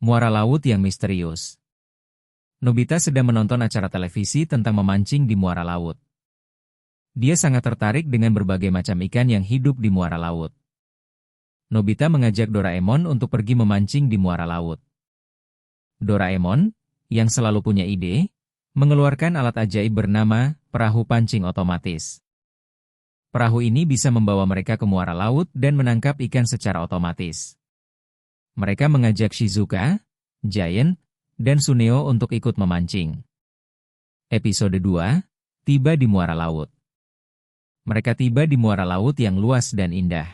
Muara laut yang misterius. Nobita sedang menonton acara televisi tentang memancing di muara laut. Dia sangat tertarik dengan berbagai macam ikan yang hidup di muara laut. Nobita mengajak Doraemon untuk pergi memancing di muara laut. Doraemon, yang selalu punya ide, mengeluarkan alat ajaib bernama perahu pancing otomatis. Perahu ini bisa membawa mereka ke muara laut dan menangkap ikan secara otomatis. Mereka mengajak Shizuka, Giant, dan Suneo untuk ikut memancing. Episode 2, tiba di muara laut. Mereka tiba di muara laut yang luas dan indah.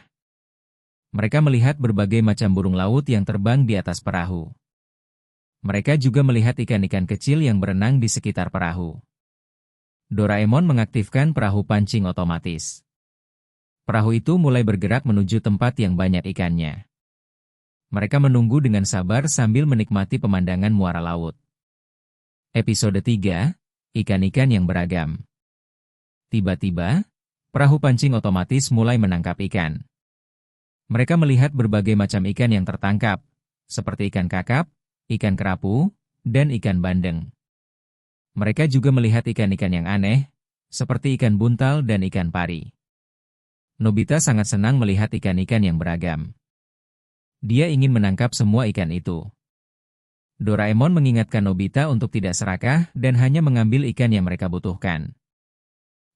Mereka melihat berbagai macam burung laut yang terbang di atas perahu. Mereka juga melihat ikan-ikan kecil yang berenang di sekitar perahu. Doraemon mengaktifkan perahu pancing otomatis. Perahu itu mulai bergerak menuju tempat yang banyak ikannya. Mereka menunggu dengan sabar sambil menikmati pemandangan muara laut. Episode 3, Ikan-ikan yang beragam. Tiba-tiba, perahu pancing otomatis mulai menangkap ikan. Mereka melihat berbagai macam ikan yang tertangkap, seperti ikan kakap, ikan kerapu, dan ikan bandeng. Mereka juga melihat ikan-ikan yang aneh, seperti ikan buntal dan ikan pari. Nobita sangat senang melihat ikan-ikan yang beragam. Dia ingin menangkap semua ikan itu. Doraemon mengingatkan Nobita untuk tidak serakah dan hanya mengambil ikan yang mereka butuhkan.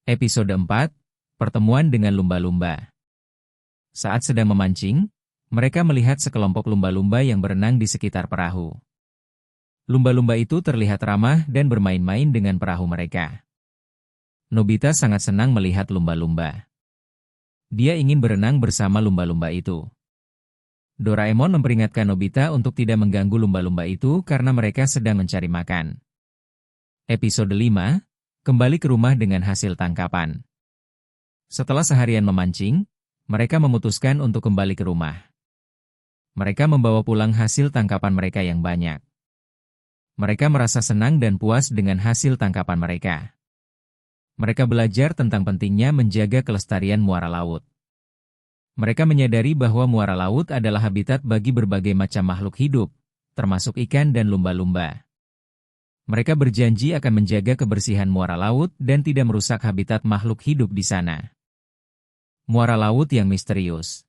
Episode 4, Pertemuan dengan lumba-lumba. Saat sedang memancing, mereka melihat sekelompok lumba-lumba yang berenang di sekitar perahu. Lumba-lumba itu terlihat ramah dan bermain-main dengan perahu mereka. Nobita sangat senang melihat lumba-lumba. Dia ingin berenang bersama lumba-lumba itu. Doraemon memperingatkan Nobita untuk tidak mengganggu lumba-lumba itu karena mereka sedang mencari makan. Episode 5, kembali ke rumah dengan hasil tangkapan. Setelah seharian memancing, mereka memutuskan untuk kembali ke rumah. Mereka membawa pulang hasil tangkapan mereka yang banyak. Mereka merasa senang dan puas dengan hasil tangkapan mereka. Mereka belajar tentang pentingnya menjaga kelestarian muara laut. Mereka menyadari bahwa muara laut adalah habitat bagi berbagai macam makhluk hidup, termasuk ikan dan lumba-lumba. Mereka berjanji akan menjaga kebersihan muara laut dan tidak merusak habitat makhluk hidup di sana. Muara laut yang misterius.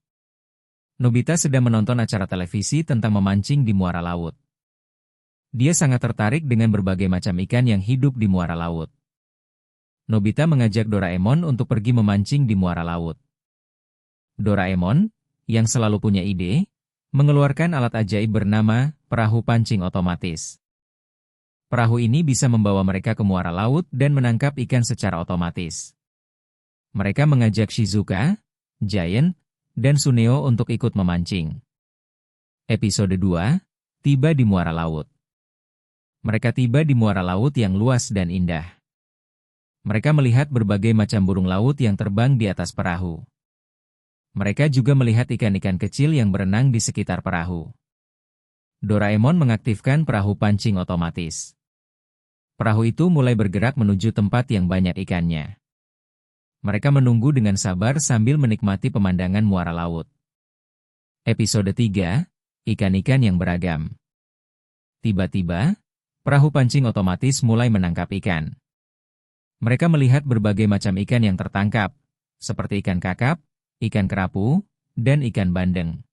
Nobita sedang menonton acara televisi tentang memancing di muara laut. Dia sangat tertarik dengan berbagai macam ikan yang hidup di muara laut. Nobita mengajak Doraemon untuk pergi memancing di muara laut. Doraemon, yang selalu punya ide, mengeluarkan alat ajaib bernama perahu pancing otomatis. Perahu ini bisa membawa mereka ke muara laut dan menangkap ikan secara otomatis. Mereka mengajak Shizuka, Giant, dan Suneo untuk ikut memancing. Episode 2, tiba di muara laut. Mereka tiba di muara laut yang luas dan indah. Mereka melihat berbagai macam burung laut yang terbang di atas perahu. Mereka juga melihat ikan-ikan kecil yang berenang di sekitar perahu. Doraemon mengaktifkan perahu pancing otomatis. Perahu itu mulai bergerak menuju tempat yang banyak ikannya. Mereka menunggu dengan sabar sambil menikmati pemandangan muara laut. Episode 3, Ikan-ikan yang beragam. Tiba-tiba, perahu pancing otomatis mulai menangkap ikan. Mereka melihat berbagai macam ikan yang tertangkap, seperti ikan kakap, ikan kerapu, dan ikan bandeng.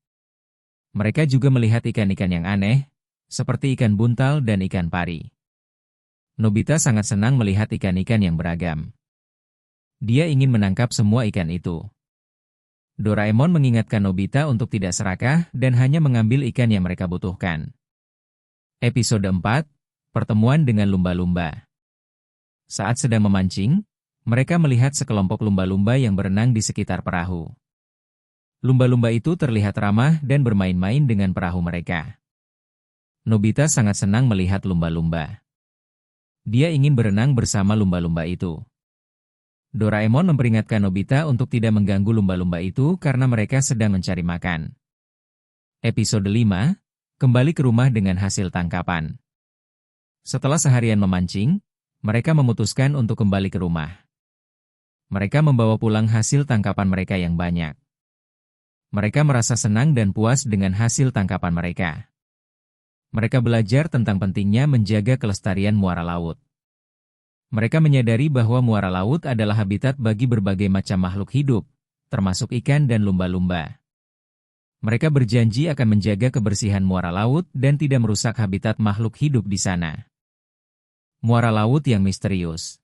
Mereka juga melihat ikan-ikan yang aneh, seperti ikan buntal dan ikan pari. Nobita sangat senang melihat ikan-ikan yang beragam. Dia ingin menangkap semua ikan itu. Doraemon mengingatkan Nobita untuk tidak serakah dan hanya mengambil ikan yang mereka butuhkan. Episode 4, Pertemuan dengan lumba-lumba. Saat sedang memancing, mereka melihat sekelompok lumba-lumba yang berenang di sekitar perahu. Lumba-lumba itu terlihat ramah dan bermain-main dengan perahu mereka. Nobita sangat senang melihat lumba-lumba. Dia ingin berenang bersama lumba-lumba itu. Doraemon memperingatkan Nobita untuk tidak mengganggu lumba-lumba itu karena mereka sedang mencari makan. Episode 5, kembali ke rumah dengan hasil tangkapan. Setelah seharian memancing, mereka memutuskan untuk kembali ke rumah. Mereka membawa pulang hasil tangkapan mereka yang banyak. Mereka merasa senang dan puas dengan hasil tangkapan mereka. Mereka belajar tentang pentingnya menjaga kelestarian muara laut. Mereka menyadari bahwa muara laut adalah habitat bagi berbagai macam makhluk hidup, termasuk ikan dan lumba-lumba. Mereka berjanji akan menjaga kebersihan muara laut dan tidak merusak habitat makhluk hidup di sana. Muara laut yang misterius.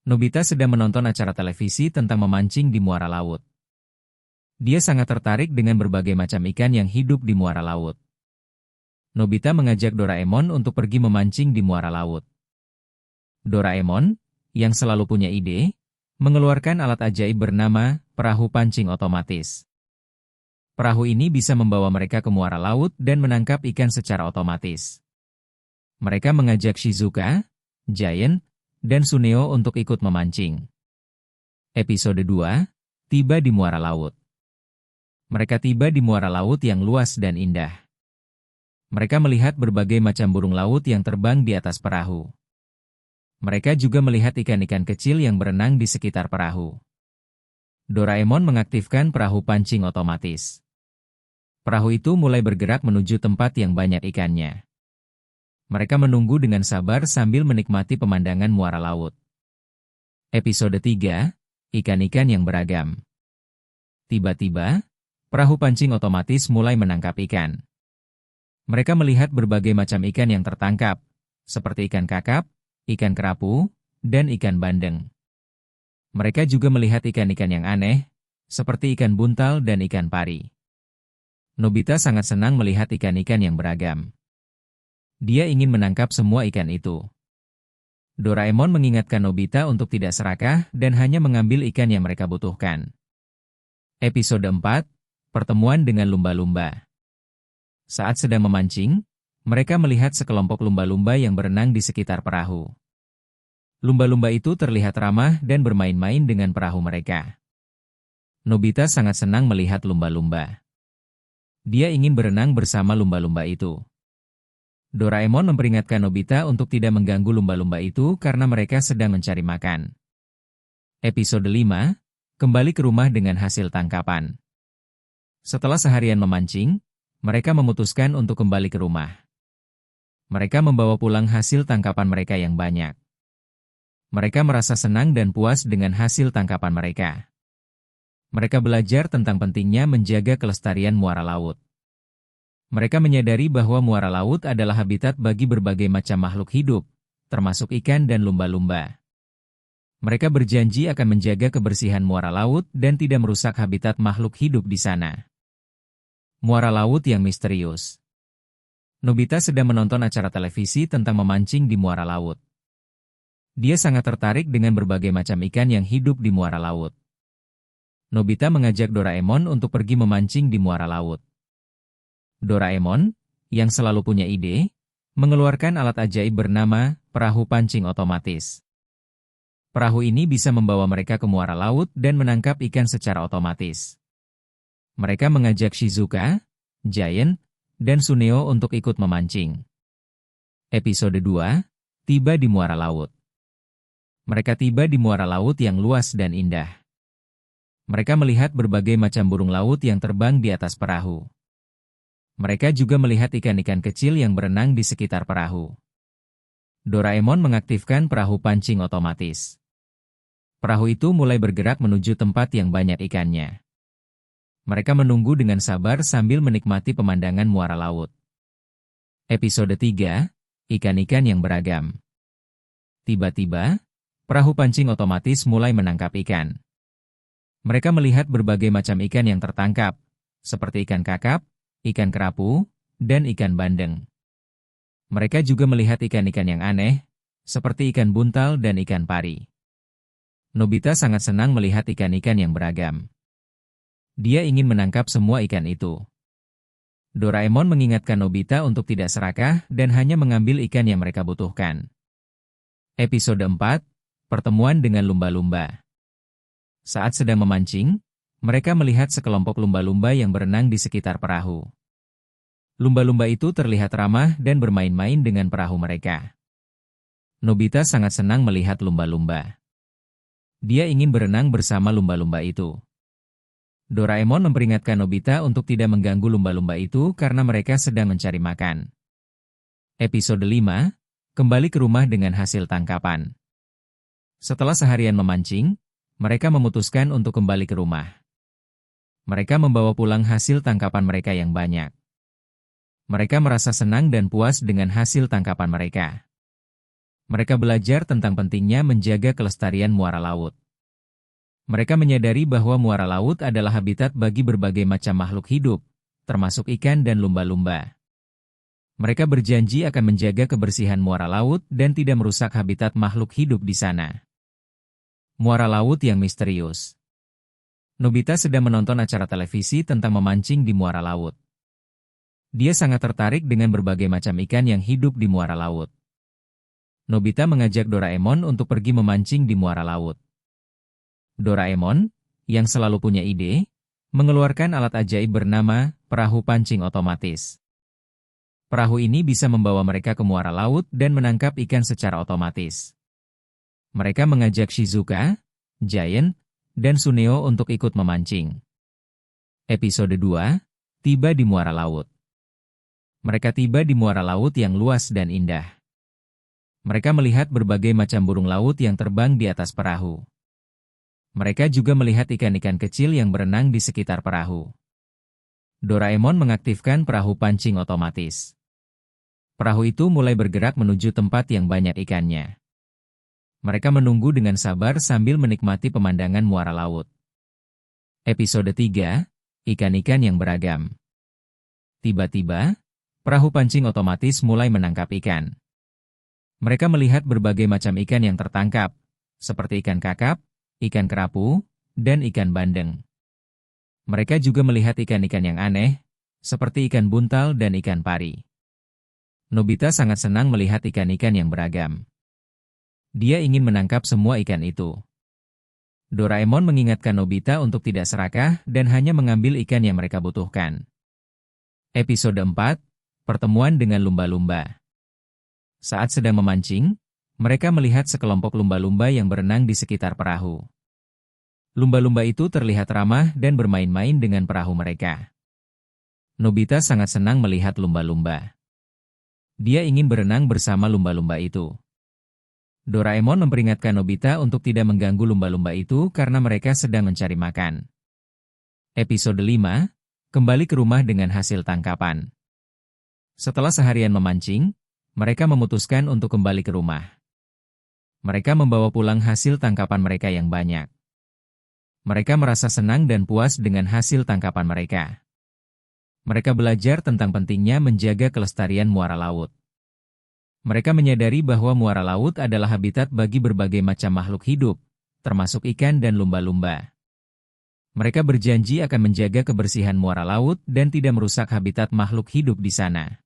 Nobita sedang menonton acara televisi tentang memancing di muara laut. Dia sangat tertarik dengan berbagai macam ikan yang hidup di muara laut. Nobita mengajak Doraemon untuk pergi memancing di muara laut. Doraemon, yang selalu punya ide, mengeluarkan alat ajaib bernama perahu pancing otomatis. Perahu ini bisa membawa mereka ke muara laut dan menangkap ikan secara otomatis. Mereka mengajak Shizuka, Giant, dan Suneo untuk ikut memancing. Episode 2, tiba di muara laut. Mereka tiba di muara laut yang luas dan indah. Mereka melihat berbagai macam burung laut yang terbang di atas perahu. Mereka juga melihat ikan-ikan kecil yang berenang di sekitar perahu. Doraemon mengaktifkan perahu pancing otomatis. Perahu itu mulai bergerak menuju tempat yang banyak ikannya. Mereka menunggu dengan sabar sambil menikmati pemandangan muara laut. Episode 3, ikan-ikan yang beragam. Tiba-tiba, perahu pancing otomatis mulai menangkap ikan. Mereka melihat berbagai macam ikan yang tertangkap, seperti ikan kakap, ikan kerapu, dan ikan bandeng. Mereka juga melihat ikan-ikan yang aneh, seperti ikan buntal dan ikan pari. Nobita sangat senang melihat ikan-ikan yang beragam. Dia ingin menangkap semua ikan itu. Doraemon mengingatkan Nobita untuk tidak serakah dan hanya mengambil ikan yang mereka butuhkan. Episode 4, pertemuan dengan lumba-lumba. Saat sedang memancing, mereka melihat sekelompok lumba-lumba yang berenang di sekitar perahu. Lumba-lumba itu terlihat ramah dan bermain-main dengan perahu mereka. Nobita sangat senang melihat lumba-lumba. Dia ingin berenang bersama lumba-lumba itu. Doraemon memperingatkan Nobita untuk tidak mengganggu lumba-lumba itu karena mereka sedang mencari makan. Episode 5, kembali ke rumah dengan hasil tangkapan. Setelah seharian memancing, mereka memutuskan untuk kembali ke rumah. Mereka membawa pulang hasil tangkapan mereka yang banyak. Mereka merasa senang dan puas dengan hasil tangkapan mereka. Mereka belajar tentang pentingnya menjaga kelestarian muara laut. Mereka menyadari bahwa muara laut adalah habitat bagi berbagai macam makhluk hidup, termasuk ikan dan lumba-lumba. Mereka berjanji akan menjaga kebersihan muara laut dan tidak merusak habitat makhluk hidup di sana. Muara laut yang misterius. Nobita sedang menonton acara televisi tentang memancing di muara laut. Dia sangat tertarik dengan berbagai macam ikan yang hidup di muara laut. Nobita mengajak Doraemon untuk pergi memancing di muara laut. Doraemon, yang selalu punya ide, mengeluarkan alat ajaib bernama perahu pancing otomatis. Perahu ini bisa membawa mereka ke muara laut dan menangkap ikan secara otomatis. Mereka mengajak Shizuka, Giant, dan Suneo untuk ikut memancing. Episode 2, tiba di muara laut. Mereka tiba di muara laut yang luas dan indah. Mereka melihat berbagai macam burung laut yang terbang di atas perahu. Mereka juga melihat ikan-ikan kecil yang berenang di sekitar perahu. Doraemon mengaktifkan perahu pancing otomatis. Perahu itu mulai bergerak menuju tempat yang banyak ikannya. Mereka menunggu dengan sabar sambil menikmati pemandangan muara laut. Episode 3, ikan-ikan yang beragam. Tiba-tiba, perahu pancing otomatis mulai menangkap ikan. Mereka melihat berbagai macam ikan yang tertangkap, seperti ikan kakap, ikan kerapu, dan ikan bandeng. Mereka juga melihat ikan-ikan yang aneh, seperti ikan buntal dan ikan pari. Nobita sangat senang melihat ikan-ikan yang beragam. Dia ingin menangkap semua ikan itu. Doraemon mengingatkan Nobita untuk tidak serakah dan hanya mengambil ikan yang mereka butuhkan. Episode 4, pertemuan dengan lumba-lumba. Saat sedang memancing, mereka melihat sekelompok lumba-lumba yang berenang di sekitar perahu. Lumba-lumba itu terlihat ramah dan bermain-main dengan perahu mereka. Nobita sangat senang melihat lumba-lumba. Dia ingin berenang bersama lumba-lumba itu. Doraemon memperingatkan Nobita untuk tidak mengganggu lumba-lumba itu karena mereka sedang mencari makan. Episode 5, kembali ke rumah dengan hasil tangkapan. Setelah seharian memancing, mereka memutuskan untuk kembali ke rumah. Mereka membawa pulang hasil tangkapan mereka yang banyak. Mereka merasa senang dan puas dengan hasil tangkapan mereka. Mereka belajar tentang pentingnya menjaga kelestarian muara laut. Mereka menyadari bahwa muara laut adalah habitat bagi berbagai macam makhluk hidup, termasuk ikan dan lumba-lumba. Mereka berjanji akan menjaga kebersihan muara laut dan tidak merusak habitat makhluk hidup di sana. Muara laut yang misterius. Nobita sedang menonton acara televisi tentang memancing di muara laut. Dia sangat tertarik dengan berbagai macam ikan yang hidup di muara laut. Nobita mengajak Doraemon untuk pergi memancing di muara laut. Doraemon, yang selalu punya ide, mengeluarkan alat ajaib bernama perahu pancing otomatis. Perahu ini bisa membawa mereka ke muara laut dan menangkap ikan secara otomatis. Mereka mengajak Shizuka, Giant, dan Suneo untuk ikut memancing. Episode 2, tiba di muara laut. Mereka tiba di muara laut yang luas dan indah. Mereka melihat berbagai macam burung laut yang terbang di atas perahu. Mereka juga melihat ikan-ikan kecil yang berenang di sekitar perahu. Doraemon mengaktifkan perahu pancing otomatis. Perahu itu mulai bergerak menuju tempat yang banyak ikannya. Mereka menunggu dengan sabar sambil menikmati pemandangan muara laut. Episode 3, ikan-ikan yang beragam. Tiba-tiba, perahu pancing otomatis mulai menangkap ikan. Mereka melihat berbagai macam ikan yang tertangkap, seperti ikan kakap, ikan kerapu, dan ikan bandeng. Mereka juga melihat ikan-ikan yang aneh, seperti ikan buntal dan ikan pari. Nobita sangat senang melihat ikan-ikan yang beragam. Dia ingin menangkap semua ikan itu. Doraemon mengingatkan Nobita untuk tidak serakah dan hanya mengambil ikan yang mereka butuhkan. Episode 4, pertemuan dengan lumba-lumba. Saat sedang memancing, mereka melihat sekelompok lumba-lumba yang berenang di sekitar perahu. Lumba-lumba itu terlihat ramah dan bermain-main dengan perahu mereka. Nobita sangat senang melihat lumba-lumba. Dia ingin berenang bersama lumba-lumba itu. Doraemon memperingatkan Nobita untuk tidak mengganggu lumba-lumba itu karena mereka sedang mencari makan. Episode 5, kembali ke rumah dengan hasil tangkapan. Setelah seharian memancing, mereka memutuskan untuk kembali ke rumah. Mereka membawa pulang hasil tangkapan mereka yang banyak. Mereka merasa senang dan puas dengan hasil tangkapan mereka. Mereka belajar tentang pentingnya menjaga kelestarian muara laut. Mereka menyadari bahwa muara laut adalah habitat bagi berbagai macam makhluk hidup, termasuk ikan dan lumba-lumba. Mereka berjanji akan menjaga kebersihan muara laut dan tidak merusak habitat makhluk hidup di sana.